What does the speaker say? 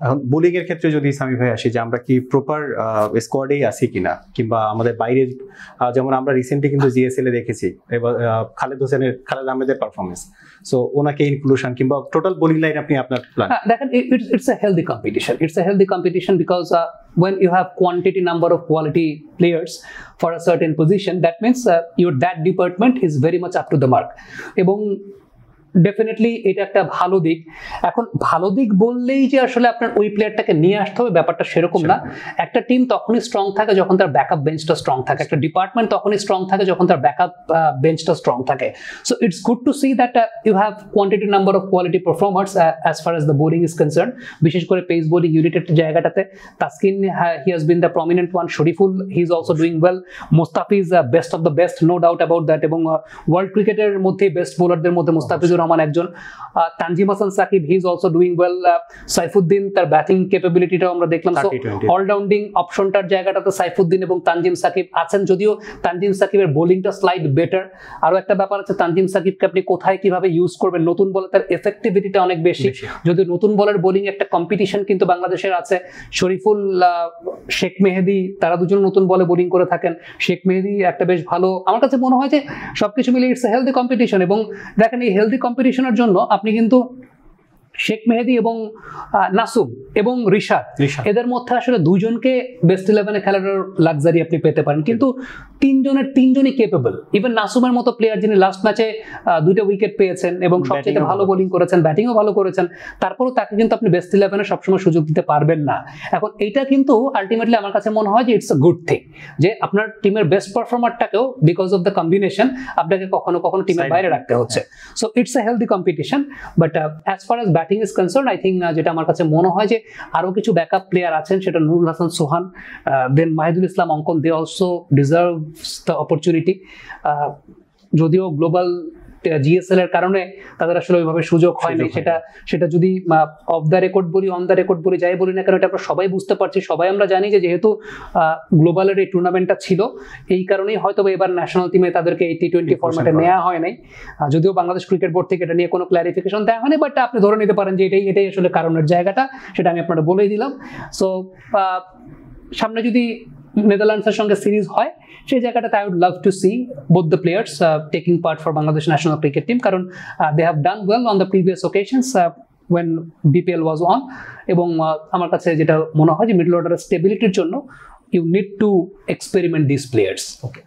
এখন বোলিং এর ক্ষেত্রে যদি সামি ভাই আসি, যে আমরা কি প্রপার স্কোয়াডেই আছি কিনা, কিংবা আমাদের বাইরের, যেমন আমরা রিসেন্টলি কিন্তু জিএসএল এ দেখেছি এবার খালেদ আহমেদের পারফরমেন্স, সো ওনাকে ইনক্লুশন কিংবা টোটাল বোলিং লাইন আপনি আপনার প্ল্যান। দেখেন, it's a healthy competition. It's a healthy competition because when you have quantity number of quality players for a certain position, that means your that department is very much up to the mark. এবং definitely এটা একটা ভালো দিক। এখন ভালো দিক বললেই যে আসলে আপনার ওই প্লেয়ারটাকে নিয়ে আসতে হবে ব্যাপারটা সেরকম না। একটা টিম তখনই স্ট্রং থাকে যখন তার ব্যাকআপ বেঞ্চটা স্ট্রং থাকে, একটা ডিপার্টমেন্ট তখনই স্ট্রং থাকে যখন তার ব্যাকআপ বেঞ্চটা স্ট্রং থাকে। So it's good to see that you have quantity number of quality performers as far as the bowling is concern, বিশেষ করে পেস বোলিং ইউনিটেড জায়গাটাতে। Taskin, he has been the prominent one, Shoriful he is also doing well, Mustafiz best of the best, no doubt about that. এবং world ক্রিকেটের মধ্যে best বোলারদের মধ্যে মুস্তাফিজুর রহমান একজন। তানজিম হাসান সাকিব, হি is also doing well. Saifuddin, তার ব্যাটিং ক্যাপাবিলিটিটাও আমরা দেখলাম। সো অলরাউন্ডিং অপশনটার জায়গাটাতে সাইফুদ্দিন এবং তানজিম সাকিব আছেন, যদিও তানজিম সাকিবের বোলিংটা স্লাইড বেটার। আরো একটা ব্যাপার আছে, তানজিম সাকিবকে আপনি কোথায় কিভাবে ইউজ করবেন, নতুন বলে তার এফেক্টিভিটিটা অনেক বেশি। যদিও নতুন বলের বোলিং একটা কম্পিটিশন কিন্তু বাংলাদেশের আছে। শরীফুল, শেখ মেহেদি, তারা দুজন নতুন বলে বোলিং করে থাকেন। শেখ মেহেদি একটা বেশ ভালো, আমার কাছে মনে হয় যে সবকিছু মিলে ইটস এ হেলদি কম্পিটিশন। এবং দেখেন, এই হেলদি কম্পিটিশনের জন্য আপনি কিন্তু শেখ মেহেদি এবং নাসুম এবং রিশাদ, এদের মধ্যে আসলে দুজনকে বেস্ট 11-এ খেলার লাক্সারি আপনি পেতে পারেন, কিন্তু তিনজনই কেপেবল। ইভেন নাসুমের মতো প্লেয়ার, যিনি লাস্ট ম্যাচে 2টা উইকেট পেয়েছেন এবং সবচেয়ে ভালো বোলিং করেছেন, ব্যাটিংও ভালো করেছেন, তারপরও তাকে কিন্তু আপনি বেস্ট 11-এ সবসময় সুযোগ দিতে পারবেন না। এখন এইটা কিন্তু আলটিমেটলি আমার কাছে মনে হয় যে ইটস আ গুড থিং, যে আপনার টিমের বেস্ট পারফর্মারটাকেও বিকজ অফ দ্য কম্বিনেশন আপনাকে কখনো কখনো টিমের বাইরে রাখতে হচ্ছে। So it's a healthy competition. But as far as batting is concern, I think যেটা আমার কাছে মনে হয় যে আরো কিছু ব্যাকআপ প্লেয়ার আছেন, সেটা নুরুল হাসান সোহান, দেন Mahidul Islam Ankon, they also deserves the opportunity. যদিও গ্লোবাল জিএসএল এর কারণে তাদের আসলে ওইভাবে সুযোগ হয়নি, সেটা যদি অফ দ্য রেকর্ড বলি, অন দ্য রেকর্ড বলি, যাই বলি না কেন, এটা আমরা সবাই বুঝতে পারছি, সবাই আমরা জানি যে যেহেতু গ্লোবালের এই টুর্নামেন্টটা ছিল, এই কারণেই হয়তো এবার ন্যাশনাল টিমে তাদেরকে এই টি20 ফরম্যাটে নেওয়া হয় নাই। যদিও বাংলাদেশ ক্রিকেট বোর্ড থেকে এটা নিয়ে কোনো ক্লারিফিকেশন দেওয়া হয়নি, বাট আপনি ধরে নিতে পারেন যে এটাই আসলে কারণের জায়গাটা, সেটা আমি আপনারা বলেই দিলাম। সো সামনে যদি নেদারল্যান্ডসের সঙ্গে সিরিজ হয়, সেই জায়গাটাতে I would love to see both the players taking part for Bangladesh national cricket team, কারণ they have done well on the previous occasions when BPL was on। এবং আমার কাছে যেটা মনে হয় যে মিডল অর্ডারের স্টেবিলিটির জন্য you need to experiment this players. Okay.